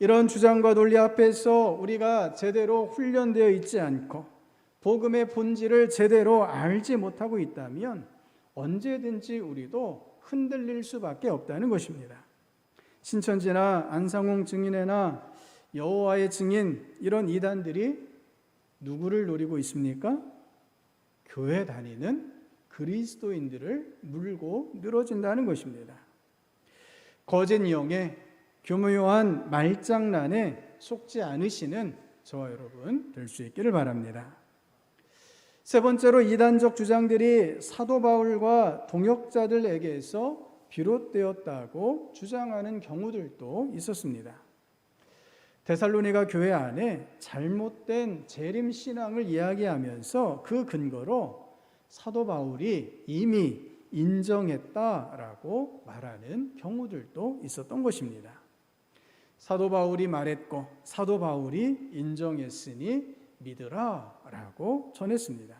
Speaker 1: 이런 주장과 논리 앞에서 우리가 제대로 훈련되어 있지 않고 복음의 본질을 제대로 알지 못하고 있다면 언제든지 우리도 흔들릴 수밖에 없다는 것입니다. 신천지나 안상홍 증인회나 여호와의 증인, 이런 이단들이 누구를 노리고 있습니까? 교회 다니는 그리스도인들을 물고 늘어진다는 것입니다. 거짓 영에 교묘한 말장난에 속지 않으시는 저와 여러분 될 수 있기를 바랍니다. 세 번째로 이단적 주장들이 사도 바울과 동역자들에게서 비롯되었다고 주장하는 경우들도 있었습니다. 데살로니가 교회 안에 잘못된 재림 신앙을 이야기하면서 그 근거로 사도 바울이 이미 인정했다라고 말하는 경우들도 있었던 것입니다. 사도 바울이 말했고 사도 바울이 인정했으니 믿으라라고 전했습니다.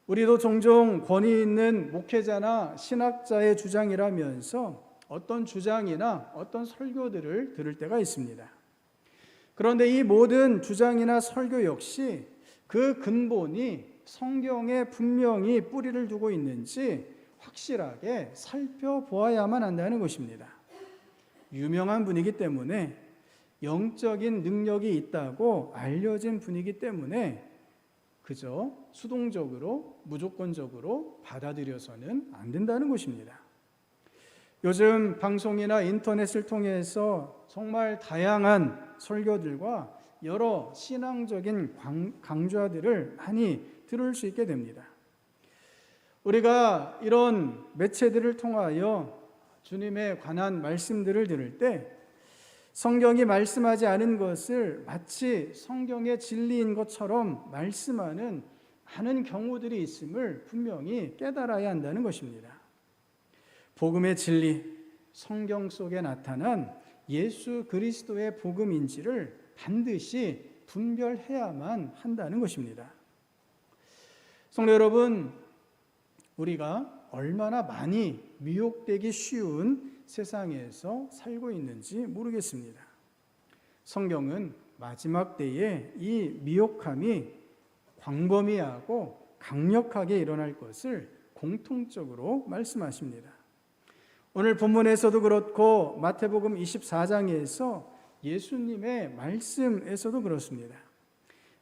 Speaker 1: 우리도 종종 권위 있는 목회자나 신학자의 주장이라면서 어떤 주장이나 어떤 설교들을 들을 때가 있습니다. 그런데 이 모든 주장이나 설교 역시 그 근본이 성경에 분명히 뿌리를 두고 있는지 확실하게 살펴보아야만 한다는 것입니다. 유명한 분이기 때문에, 영적인 능력이 있다고 알려진 분이기 때문에 그저 수동적으로 무조건적으로 받아들여서는 안 된다는 것입니다. 요즘 방송이나 인터넷을 통해서 정말 다양한 설교들과 여러 신앙적인 강좌들을 많이 들을 수 있게 됩니다. 우리가 이런 매체들을 통하여 주님에 관한 말씀들을 들을 때 성경이 말씀하지 않은 것을 마치 성경의 진리인 것처럼 말씀하는 많은 경우들이 있음을 분명히 깨달아야 한다는 것입니다. 복음의 진리, 성경 속에 나타난 예수 그리스도의 복음인지를 반드시 분별해야만 한다는 것입니다. 성도 여러분, 우리가 얼마나 많이 미혹되기 쉬운 세상에서 살고 있는지 모르겠습니다. 성경은 마지막 때에 이 미혹함이 광범위하고 강력하게 일어날 것을 공통적으로 말씀하십니다. 오늘 본문에서도 그렇고 마태복음 24장에서 예수님의 말씀에서도 그렇습니다.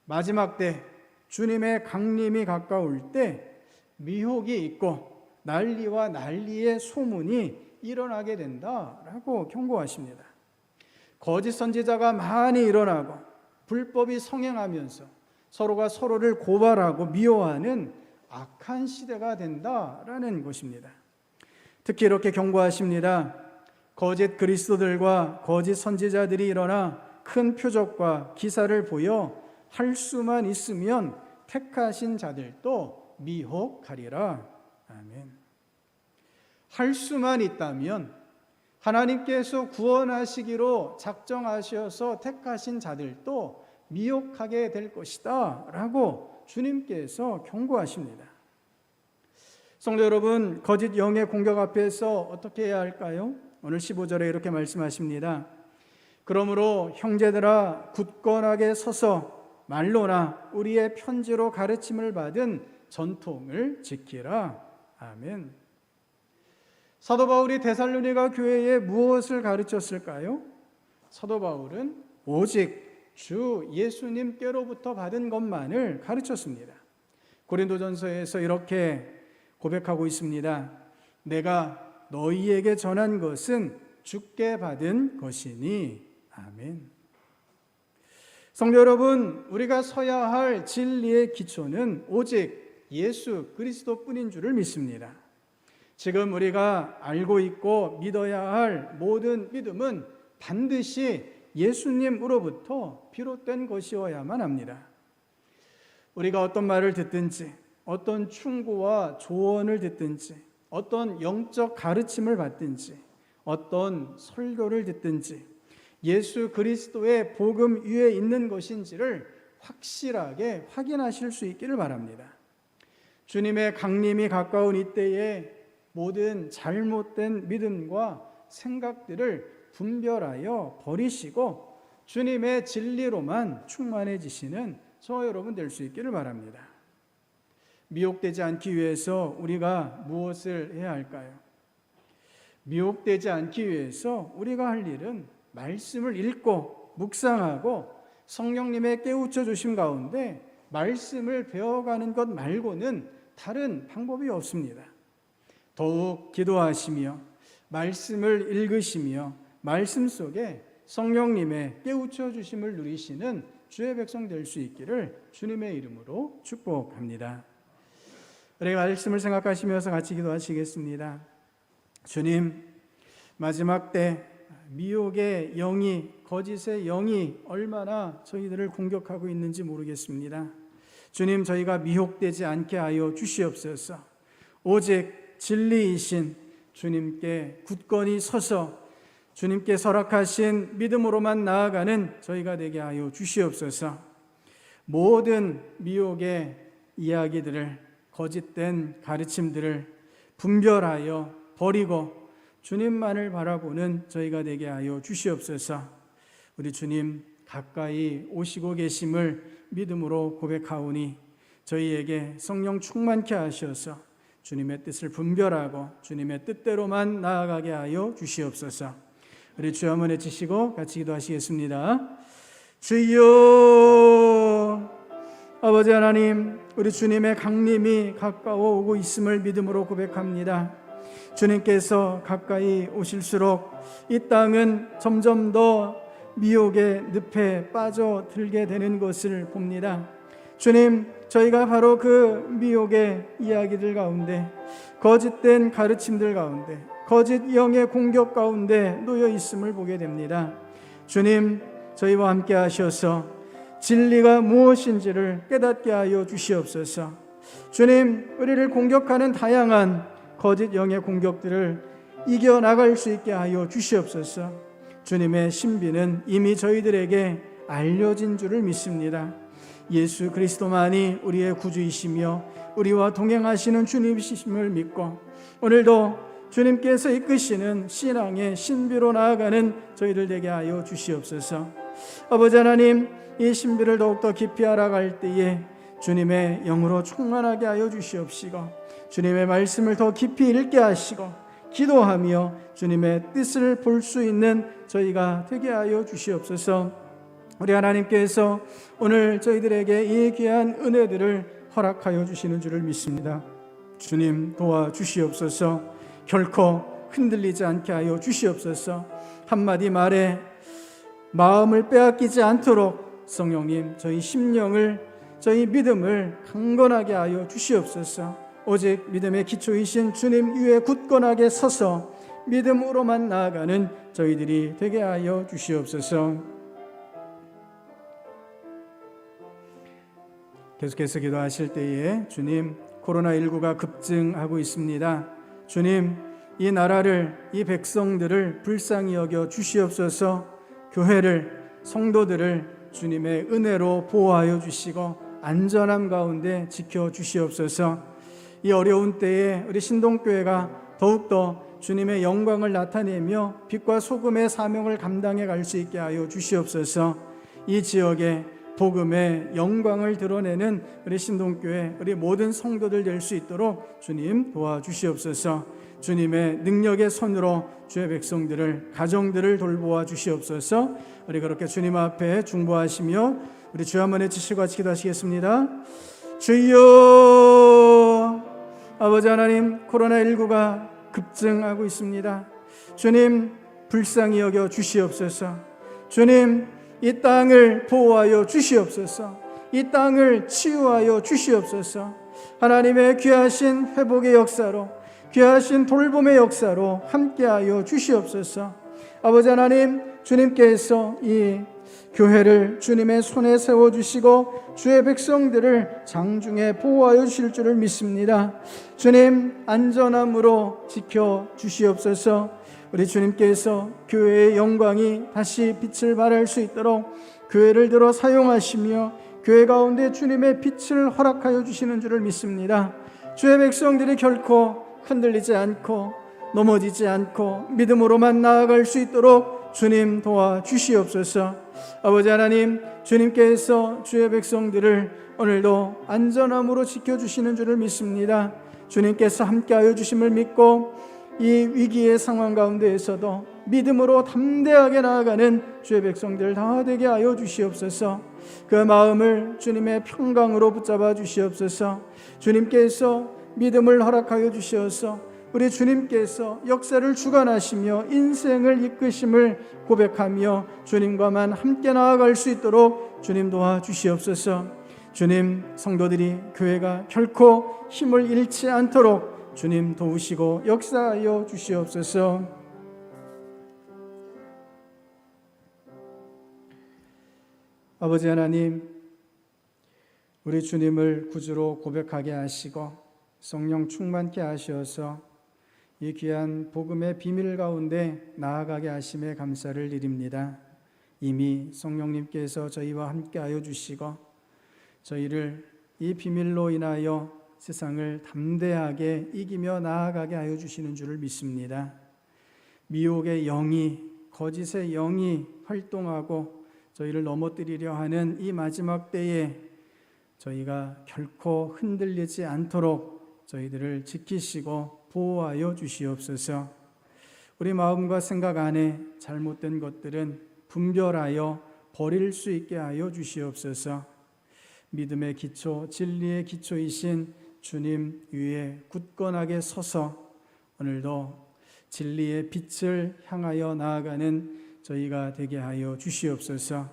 Speaker 1: 마지막 때 주님의 강림이 가까울 때 미혹이 있고 난리와 난리의 소문이 일어나게 된다라고 경고하십니다. 거짓 선지자가 많이 일어나고 불법이 성행하면서 서로가 서로를 고발하고 미워하는 악한 시대가 된다라는 것입니다. 특히 이렇게 경고하십니다. 거짓 그리스도들과 거짓 선지자들이 일어나 큰 표적과 기사를 보여 할 수만 있으면 택하신 자들도 미혹하리라. 아멘. 할 수만 있다면 하나님께서 구원하시기로 작정하셔서 택하신 자들도 미혹하게 될 것이다 라고 주님께서 경고하십니다. 성도 여러분, 거짓 영의 공격 앞에서 어떻게 해야 할까요? 오늘 15절에 이렇게 말씀하십니다. 그러므로 형제들아 굳건하게 서서 말로나 우리의 편지로 가르침을 받은 전통을 지키라. 아멘. 사도 바울이 데살로니가 교회에 무엇을 가르쳤을까요? 사도 바울은 오직 주 예수님께로부터 받은 것만을 가르쳤습니다. 고린도전서에서 이렇게 고백하고 있습니다. 내가 너희에게 전한 것은 주께 받은 것이니. 아멘. 성도 여러분, 우리가 서야 할 진리의 기초는 오직 예수 그리스도뿐인 줄을 믿습니다. 지금 우리가 알고 있고 믿어야 할 모든 믿음은 반드시 예수님으로부터 비롯된 것이어야만 합니다. 우리가 어떤 말을 듣든지, 어떤 충고와 조언을 듣든지, 어떤 영적 가르침을 받든지, 어떤 설교를 듣든지 예수 그리스도의 복음 위에 있는 것인지를 확실하게 확인하실 수 있기를 바랍니다. 주님의 강림이 가까운 이때에 모든 잘못된 믿음과 생각들을 분별하여 버리시고 주님의 진리로만 충만해지시는 저와 여러분 될 수 있기를 바랍니다. 미혹되지 않기 위해서 우리가 무엇을 해야 할까요? 미혹되지 않기 위해서 우리가 할 일은 말씀을 읽고 묵상하고 성령님의 깨우쳐 주심 가운데 말씀을 배워가는 것 말고는 다른 방법이 없습니다. 더욱 기도하시며 말씀을 읽으시며 말씀 속에 성령님의 깨우쳐 주심을 누리시는 주의 백성 될 수 있기를 주님의 이름으로 축복합니다. 우리 말씀을 생각하시면서 같이 기도하시겠습니다. 주님, 마지막 때 미혹의 영이, 거짓의 영이 얼마나 저희들을 공격하고 있는지 모르겠습니다. 주님, 저희가 미혹되지 않게 하여 주시옵소서. 오직 진리이신 주님께 굳건히 서서 주님께 설악하신 믿음으로만 나아가는 저희가 되게 하여 주시옵소서. 모든 미혹의 이야기들을, 거짓된 가르침들을 분별하여 버리고 주님만을 바라보는 저희가 되게 하여 주시옵소서. 우리 주님 가까이 오시고 계심을 믿음으로 고백하오니 저희에게 성령 충만케 하셔서 주님의 뜻을 분별하고 주님의 뜻대로만 나아가게 하여 주시옵소서. 우리 주여 한번 외치시고 같이 기도하시겠습니다. 주여, 아버지 하나님, 우리 주님의 강림이 가까워 오고 있음을 믿음으로 고백합니다. 주님께서 가까이 오실수록 이 땅은 점점 더 미혹의 늪에 빠져들게 되는 것을 봅니다. 주님, 저희가 바로 그 미혹의 이야기들 가운데, 거짓된 가르침들 가운데, 거짓 영의 공격 가운데 놓여 있음을 보게 됩니다. 주님, 저희와 함께 하셔서 진리가 무엇인지를 깨닫게 하여 주시옵소서. 주님, 우리를 공격하는 다양한 거짓 영의 공격들을 이겨나갈 수 있게 하여 주시옵소서. 주님의 신비는 이미 저희들에게 알려진 줄을 믿습니다. 예수 그리스도만이 우리의 구주이시며 우리와 동행하시는 주님이심을 믿고 오늘도 주님께서 이끄시는 신앙의 신비로 나아가는 저희들 되게 하여 주시옵소서. 아버지 하나님, 이 신비를 더욱더 깊이 알아갈 때에 주님의 영으로 충만하게 하여 주시옵시고 주님의 말씀을 더 깊이 읽게 하시고 기도하며 주님의 뜻을 볼 수 있는 저희가 되게 하여 주시옵소서. 우리 하나님께서 오늘 저희들에게 이 귀한 은혜들을 허락하여 주시는 줄을 믿습니다. 주님 도와주시옵소서. 결코 흔들리지 않게 하여 주시옵소서. 한마디 말에 마음을 빼앗기지 않도록 성령님 저희 심령을 저희 믿음을 강건하게 하여 주시옵소서. 오직 믿음의 기초이신 주님 위에 굳건하게 서서 믿음으로만 나아가는 저희들이 되게 하여 주시옵소서. 계속해서 기도하실 때에 주님, 코로나19가 급증하고 있습니다. 주님, 이 나라를, 이 백성들을 불쌍히 여겨 주시옵소서. 교회를, 성도들을 주님의 은혜로 보호하여 주시고 안전함 가운데 지켜 주시옵소서. 이 어려운 때에 우리 신동교회가 더욱더 주님의 영광을 나타내며 빛과 소금의 사명을 감당해 갈 수 있게 하여 주시옵소서. 이 지역에 복음의 영광을 드러내는 우리 신동교회, 우리 모든 성도들 될 수 있도록 주님 도와주시옵소서. 주님의 능력의 손으로 주의 백성들을, 가정들을 돌보아 주시옵소서. 우리 그렇게 주님 앞에 중보하시며 우리 주 한번 외치시고 같이 기도하시겠습니다. 주여, 아버지 하나님, 코로나19가 급증하고 있습니다. 주님, 불쌍히 여겨 주시옵소서. 주님, 이 땅을 보호하여 주시옵소서. 이 땅을 치유하여 주시옵소서. 하나님의 귀하신 회복의 역사로, 귀하신 돌봄의 역사로 함께하여 주시옵소서. 아버지 하나님, 주님께서 이 교회를 주님의 손에 세워주시고 주의 백성들을 장중에 보호하여 주실 줄을 믿습니다. 주님, 안전함으로 지켜주시옵소서. 우리 주님께서 교회의 영광이 다시 빛을 발할 수 있도록 교회를 들어 사용하시며 교회 가운데 주님의 빛을 허락하여 주시는 줄을 믿습니다. 주의 백성들이 결코 흔들리지 않고 넘어지지 않고 믿음으로만 나아갈 수 있도록 주님 도와주시옵소서. 아버지 하나님, 주님께서 주의 백성들을 오늘도 안전함으로 지켜주시는 줄을 믿습니다. 주님께서 함께하여 주심을 믿고 이 위기의 상황 가운데에서도 믿음으로 담대하게 나아가는 주의 백성들 다 되게 하여 주시옵소서. 그 마음을 주님의 평강으로 붙잡아 주시옵소서. 주님께서 믿음을 허락하여 주시어서 우리 주님께서 역사를 주관하시며 인생을 이끄심을 고백하며 주님과만 함께 나아갈 수 있도록 주님 도와주시옵소서. 주님, 성도들이 교회가 결코 힘을 잃지 않도록 주님 도우시고 역사하여 주시옵소서. 아버지 하나님, 우리 주님을 구주로 고백하게 하시고 성령 충만케 하셔서 이 귀한 복음의 비밀 가운데 나아가게 하심에 감사를 드립니다. 이미 성령님께서 저희와 함께하여 주시고 저희를 이 비밀로 인하여 세상을 담대하게 이기며 나아가게 하여 주시는 줄을 믿습니다. 미혹의 영이, 거짓의 영이 활동하고 저희를 넘어뜨리려 하는 이 마지막 때에 저희가 결코 흔들리지 않도록 저희들을 지키시고 보호하여 주시옵소서. 우리 마음과 생각 안에 잘못된 것들은 분별하여 버릴 수 있게 하여 주시옵소서. 믿음의 기초, 진리의 기초이신 주님 위에 굳건하게 서서 오늘도 진리의 빛을 향하여 나아가는 저희가 되게 하여 주시옵소서.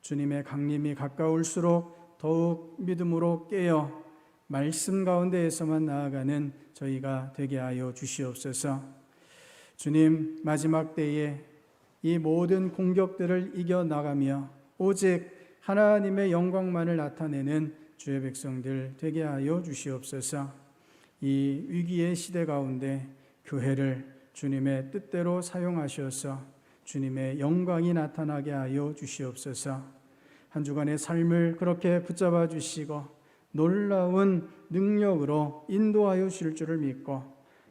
Speaker 1: 주님의 강림이 가까울수록 더욱 믿음으로 깨어 말씀 가운데에서만 나아가는 저희가 되게 하여 주시옵소서. 주님, 마지막 때에 이 모든 공격들을 이겨나가며 오직 하나님의 영광만을 나타내는 주의 백성들 되게 하여 주시옵소서. 이 위기의 시대 가운데 교회를 주님의 뜻대로 사용하셔서 주님의 영광이 나타나게 하여 주시옵소서. 한 주간의 삶을 그렇게 붙잡아 주시고 놀라운 능력으로 인도하여 주실 줄을 믿고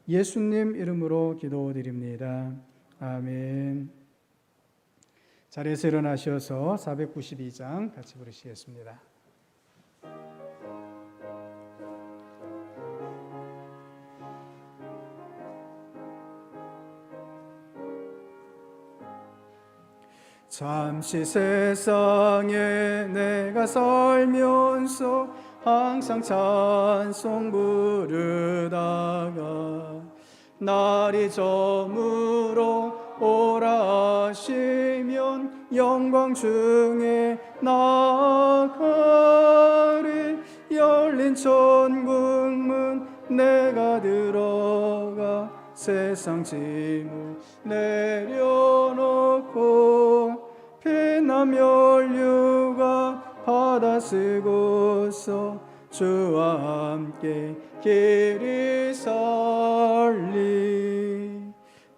Speaker 1: 예수님 이름으로 기도드립니다. 아멘. 자리에서 일어나셔서 492장 같이 부르시겠습니다. 잠시 세상에 내가 살면서 항상 찬송 부르다가 날이 저물어 오라 하시면 영광 중에 나아가리. 열린 천국문 내가 들어가 세상 짐을 내려놓고 피난 면류가 바다 쓰고서 주와 함께 길이 살리.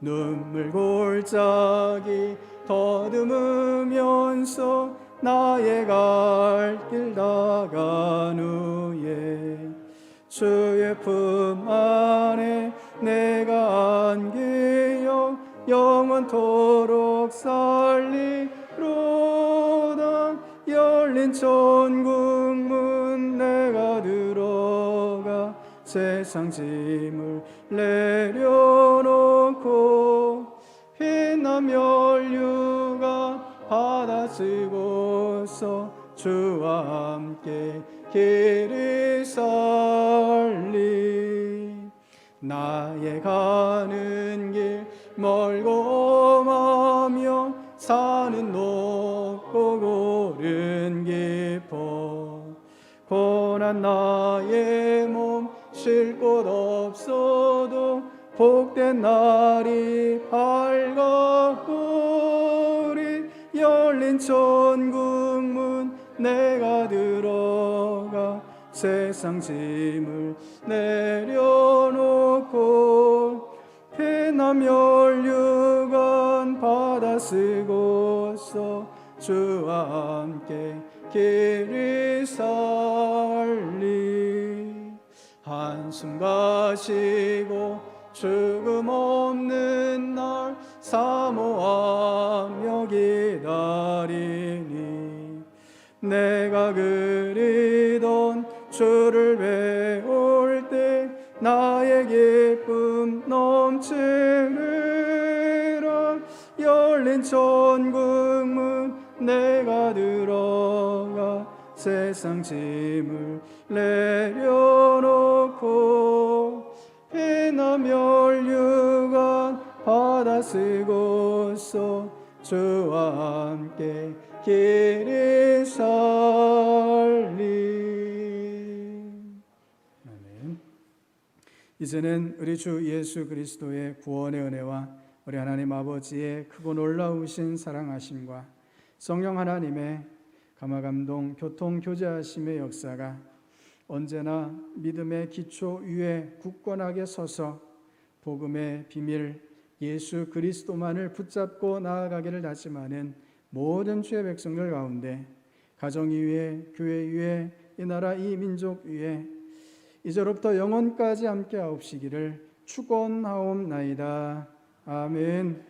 Speaker 1: 눈물 골짜기 더듬으면서 나의 갈 길 다간 후에 주의 품 안에 내가 안기어 영원토록 살리로다. 열린 천국문 내가 들어가 세상 짐을 내려놓고 피난 면류가 바다 쓰고서 주와 함께 길이 살리. 나의 가는 길 멀고 험하며 산은 높고 고른 깊어 고난 나의 몸 쉴 곳 없어도 복된 날이 밝아오리. 열린 천국문 내가 들어가 세상 짐을 내려놓고 피난 면류관 바다 쓰고서 주와 함께 길이 살리. 한숨 가시고 죽음 없는 날 사모하며 기다리니 내가 그리던 주를 배울 때 나의 기쁨 넘치리라. 열린 천국문 내가 들어가 세상 짐을 내려놓고 피난 면류관 바다 쓰고서 주와 함께 길이 살리. 아멘. 이제는 우리 주 예수 그리스도의 구원의 은혜와 우리 하나님 아버지의 크고 놀라우신 사랑하심과 성령 하나님의 감화감동 교통 교제하심의 역사가 언제나 믿음의 기초 위에 굳건하게 서서 복음의 비밀 예수 그리스도만을 붙잡고 나아가기를 다짐하는 모든 주의 백성들 가운데 가정 위에 교회 위에 이 나라 이 민족 위에 이제로부터 영원까지 함께 하옵시기를 축원하옵나이다. 아멘.